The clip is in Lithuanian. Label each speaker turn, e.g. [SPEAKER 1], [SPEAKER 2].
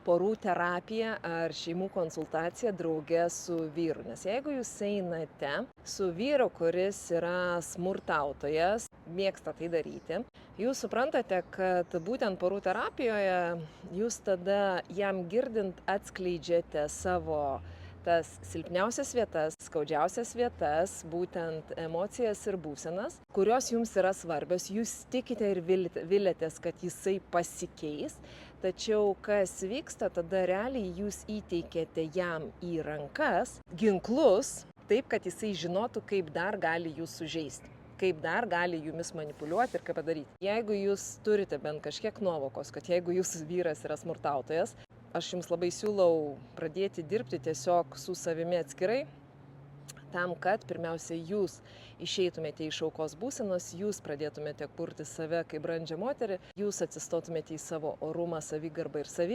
[SPEAKER 1] porų terapiją ar šeimų konsultaciją drauge su vyru. Nes jeigu jūs einate su vyru, kuris yra smurtautojas, mėgsta tai daryti, jūs suprantate, kad būtent porų terapijoje jūs tada jam girdint atskleidžiate savo tas silpniausias vietas, skaudžiausias vietas, būtent emocijas ir būsenas, kurios jums yra svarbios, jūs tikite ir vilėtės, kad jisai pasikeis, tačiau kas vyksta, tada realiai jūs įteikėte jam į rankas ginklus, taip, kad jisai žinotų, kaip dar gali jūs sužeisti, kaip dar gali jumis manipuliuoti ir ką padaryti. Jeigu jūs turite bent kažkiek nuovokos, kad jeigu jūsų vyras yra smurtautojas, aš jums labai siūlau pradėti dirbti tiesiog su savimi atskirai, tam, kad pirmiausia jūs išeitumėte iš aukos būsenos, jūs pradėtumėte kurti save kaip brandžią moterį, jūs atsistotumėte į savo orumą, savigarbą ir savivertę.